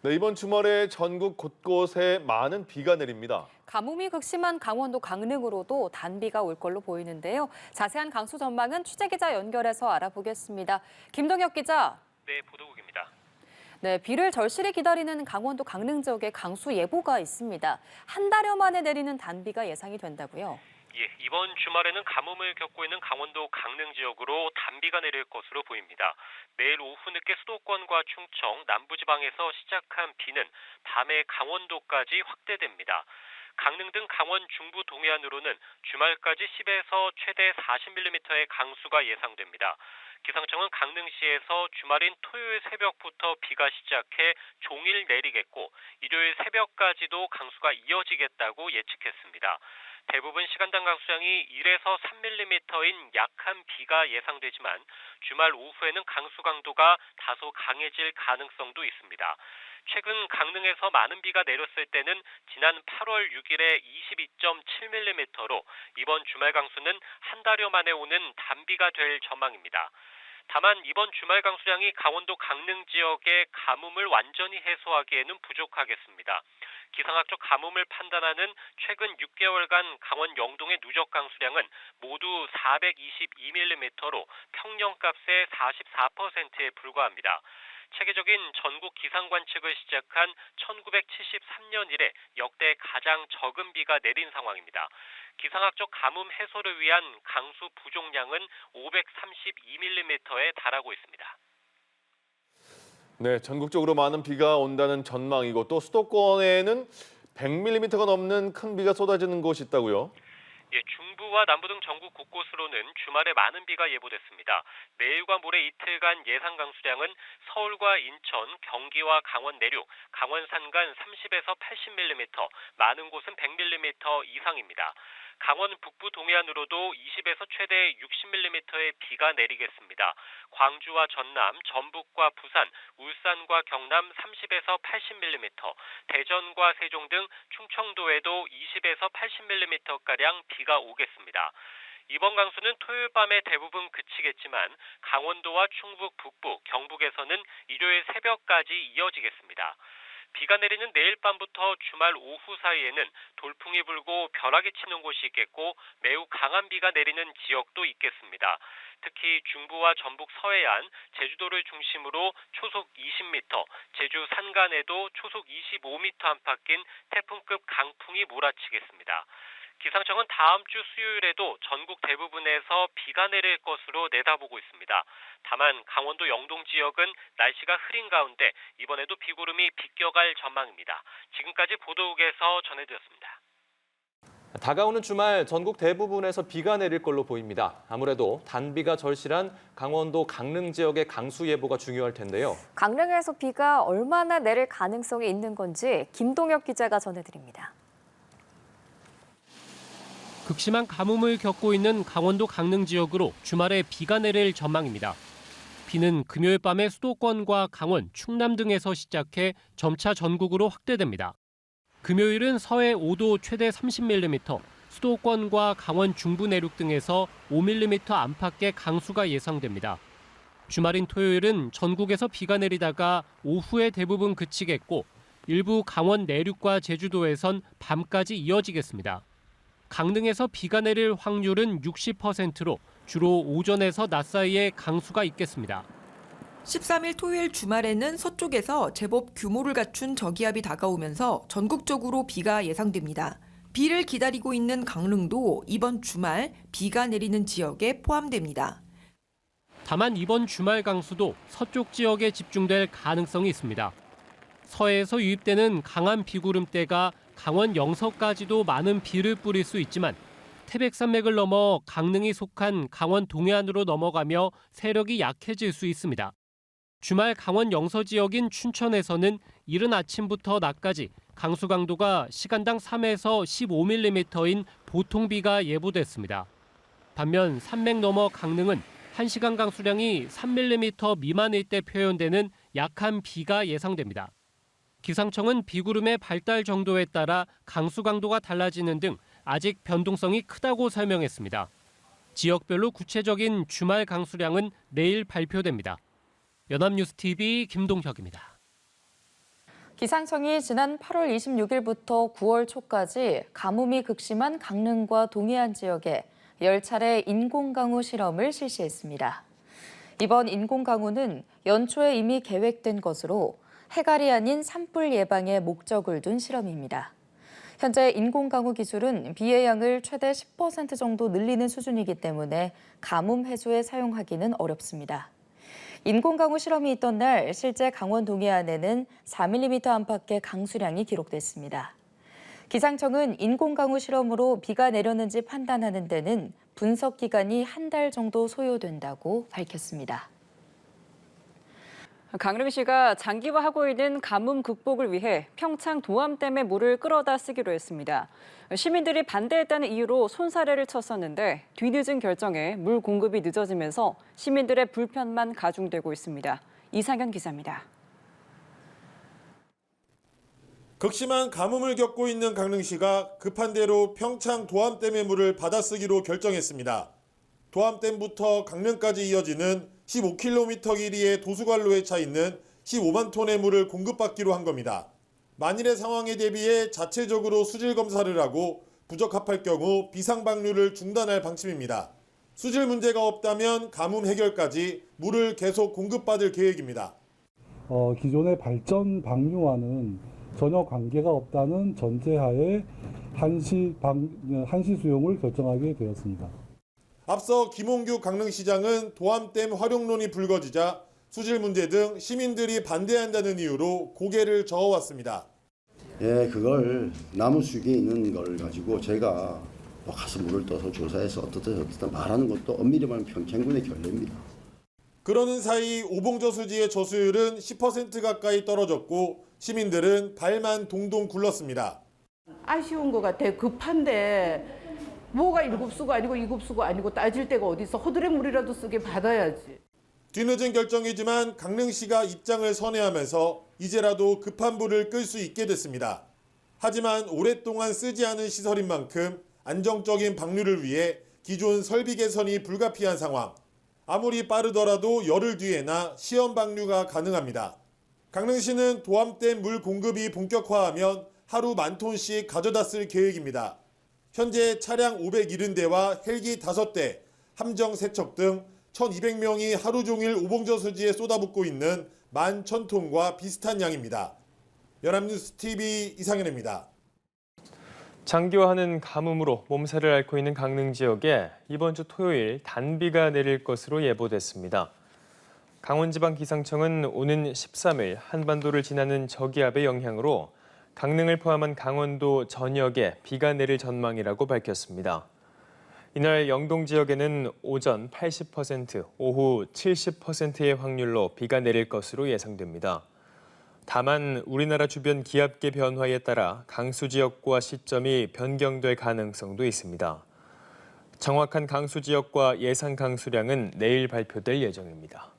네, 이번 주말에 전국 곳곳에 많은 비가 내립니다. 가뭄이 극심한 강원도 강릉으로도 단비가 올 걸로 보이는데요. 자세한 강수 전망은 취재기자 연결해서 알아보겠습니다. 김동혁 기자. 네, 보도국입니다. 네, 비를 절실히 기다리는 강원도 강릉 지역에 강수 예보가 있습니다. 한 달여 만에 내리는 단비가 예상이 된다고요. 예, 이번 주말에는 가뭄을 겪고 있는 강원도 강릉 지역으로 단비가 내릴 것으로 보입니다. 내일 오후 늦게 수도권과 충청, 남부지방에서 시작한 비는 밤에 강원도까지 확대됩니다. 강릉 등 강원 중부 동해안으로는 주말까지 10에서 최대 40mm의 강수가 예상됩니다. 기상청은 강릉시에서 주말인 토요일 새벽부터 비가 시작해 종일 내리겠고 일요일 새벽까지도 강수가 이어지겠다고 예측했습니다. 대부분 시간당 강수량이 1에서 3mm인 약한 비가 예상되지만 주말 오후에는 강수 강도가 다소 강해질 가능성도 있습니다. 최근 강릉에서 많은 비가 내렸을 때는 지난 8월 6일에 22.7mm로 이번 주말 강수는 한 달여 만에 오는 단비가 될 전망입니다. 다만 이번 주말 강수량이 강원도 강릉 지역의 가뭄을 완전히 해소하기에는 부족하겠습니다. 기상학적 가뭄을 판단하는 최근 6개월간 강원 영동의 누적 강수량은 모두 422mm로 평년값의 44%에 불과합니다. 체계적인 전국 기상 관측을 시작한 1973년 이래 역대 가장 적은 비가 내린 상황입니다. 기상학적 가뭄 해소를 위한 강수 부족량은 532mm에 달하고 있습니다. 네, 전국적으로 많은 비가 온다는 전망이고 또 수도권에는 100mm가 넘는 큰 비가 쏟아지는 곳이 있다고요? 예, 중부와 남부 등 전국 곳곳으로는 주말에 많은 비가 예보됐습니다. 내일과 모레 이틀간 예상 강수량은 서울과 인천, 경기와 강원 내륙, 강원 산간 30에서 80mm, 많은 곳은 100mm 이상입니다. 강원 북부 동해안으로도 20에서 최대 60mm의 비가 내리겠습니다. 광주와 전남, 전북과 부산, 울산과 경남 30에서 80mm, 대전과 세종 등 충청도에도 20에서 80mm가량 비가 오겠습니다. 이번 강수는 토요일 밤에 대부분 그치겠지만 강원도와 충북 북부, 경북에서는 일요일 새벽까지 이어지겠습니다. 비가 내리는 내일 밤부터 주말 오후 사이에는 돌풍이 불고 벼락이 치는 곳이 있겠고 매우 강한 비가 내리는 지역도 있겠습니다. 특히 중부와 전북 서해안, 제주도를 중심으로 초속 20m, 제주 산간에도 초속 25m 안팎인 태풍급 강풍이 몰아치겠습니다. 기상청은 다음 주 수요일에도 전국 대부분에서 비가 내릴 것으로 내다보고 있습니다. 다만 강원도 영동 지역은 날씨가 흐린 가운데 이번에도 비구름이 비껴갈 전망입니다. 지금까지 보도국에서 전해드렸습니다. 다가오는 주말 전국 대부분에서 비가 내릴 걸로 보입니다. 아무래도 단비가 절실한 강원도 강릉 지역의 강수 예보가 중요할 텐데요. 강릉에서 비가 얼마나 내릴 가능성이 있는 건지 김동혁 기자가 전해드립니다. 극심한 가뭄을 겪고 있는 강원도 강릉 지역으로 주말에 비가 내릴 전망입니다. 비는 금요일 밤에 수도권과 강원, 충남 등에서 시작해 점차 전국으로 확대됩니다. 금요일은 서해 5도 최대 30mm, 수도권과 강원 중부 내륙 등에서 5mm 안팎의 강수가 예상됩니다. 주말인 토요일은 전국에서 비가 내리다가 오후에 대부분 그치겠고 일부 강원 내륙과 제주도에선 밤까지 이어지겠습니다. 강릉에서 비가 내릴 확률은 60%로 주로 오전에서 낮 사이에 강수가 있겠습니다. 13일 토요일 주말에는 서쪽에서 제법 규모를 갖춘 저기압이 다가오면서 전국적으로 비가 예상됩니다. 비를 기다리고 있는 강릉도 이번 주말 비가 내리는 지역에 포함됩니다. 다만 이번 주말 강수도 서쪽 지역에 집중될 가능성이 있습니다. 서해에서 유입되는 강한 비구름대가 강원 영서까지도 많은 비를 뿌릴 수 있지만 태백산맥을 넘어 강릉이 속한 강원 동해안으로 넘어가며 세력이 약해질 수 있습니다. 주말 강원 영서 지역인 춘천에서는 이른 아침부터 낮까지 강수 강도가 시간당 3에서 15mm인 보통비가 예보됐습니다. 반면 산맥 너머 강릉은 1시간 강수량이 3mm 미만일 때 표현되는 약한 비가 예상됩니다. 기상청은 비구름의 발달 정도에 따라 강수 강도가 달라지는 등 아직 변동성이 크다고 설명했습니다. 지역별로 구체적인 주말 강수량은 내일 발표됩니다. 연합뉴스 TV 김동혁입니다. 기상청이 지난 8월 26일부터 9월 초까지 가뭄이 극심한 강릉과 동해안 지역에 10차례 인공강우 실험을 실시했습니다. 이번 인공강우는 연초에 이미 계획된 것으로 해갈이 아닌 산불 예방에 목적을 둔 실험입니다. 현재 인공강우 기술은 비의 양을 최대 10% 정도 늘리는 수준이기 때문에 가뭄 해소에 사용하기는 어렵습니다. 인공강우 실험이 있던 날 실제 강원 동해안에는 4mm 안팎의 강수량이 기록됐습니다. 기상청은 인공강우 실험으로 비가 내렸는지 판단하는 데는 분석 기간이 한 달 정도 소요된다고 밝혔습니다. 강릉시가 장기화하고 있는 가뭄 극복을 위해 평창 도암댐의 물을 끌어다 쓰기로 했습니다. 시민들이 반대했다는 이유로 손사래를 쳤었는데 뒤늦은 결정에 물 공급이 늦어지면서 시민들의 불편만 가중되고 있습니다. 이상현 기자입니다. 극심한 가뭄을 겪고 있는 강릉시가 급한 대로 평창 도암댐의 물을 받아쓰기로 결정했습니다. 도암댐부터 강릉까지 이어지는 15km 길이의 도수관로에 차 있는 15만 톤의 물을 공급받기로 한 겁니다. 만일의 상황에 대비해 자체적으로 수질 검사를 하고 부적합할 경우 비상방류를 중단할 방침입니다. 수질 문제가 없다면 가뭄 해결까지 물을 계속 공급받을 계획입니다. 기존의 발전 방류와는 전혀 관계가 없다는 전제하에 한시 수용을 결정하게 되었습니다. 앞서 김홍규 강릉시장은 도암댐 활용론이 불거지자 수질 문제 등 시민들이 반대한다는 이유로 고개를 저어왔습니다. 그걸 나무 수익에 있는 걸 가지고 제가 가서 물을 떠서 조사해서 어떻다 말하는 것도 엄밀히 말하면 평창군의 결례입니다. 그러는 사이 오봉저수지의 저수율은 10% 가까이 떨어졌고 시민들은 발만 동동 굴렀습니다. 아쉬운 것 같아요. 급한데 뭐가 1급수가 아니고 2급수가 아니고 따질 데가 어디 있어. 허드렛 물이라도 쓰게 받아야지. 뒤늦은 결정이지만 강릉시가 입장을 선회하면서 이제라도 급한 불을 끌 수 있게 됐습니다. 하지만 오랫동안 쓰지 않은 시설인 만큼 안정적인 방류를 위해 기존 설비 개선이 불가피한 상황. 아무리 빠르더라도 열흘 뒤에나 시험 방류가 가능합니다. 강릉시는 도암댐 물 공급이 본격화하면 하루 10,000톤씩 가져다 쓸 계획입니다. 현재 차량 570대와 헬기 5대, 함정 세척 등 1,200명이 하루 종일 오봉저수지에 쏟아붓고 있는 11,000톤과 비슷한 양입니다. 연합뉴스TV 이상현입니다. 장기화하는 가뭄으로 몸살을 앓고 있는 강릉 지역에 이번 주 토요일 단비가 내릴 것으로 예보됐습니다. 강원지방기상청은 오는 13일 한반도를 지나는 저기압의 영향으로 강릉을 포함한 강원도 전역에 비가 내릴 전망이라고 밝혔습니다. 이날 영동 지역에는 오전 80%, 오후 70%의 확률로 비가 내릴 것으로 예상됩니다. 다만 우리나라 주변 기압계 변화에 따라 강수 지역과 시점이 변경될 가능성도 있습니다. 정확한 강수 지역과 예상 강수량은 내일 발표될 예정입니다.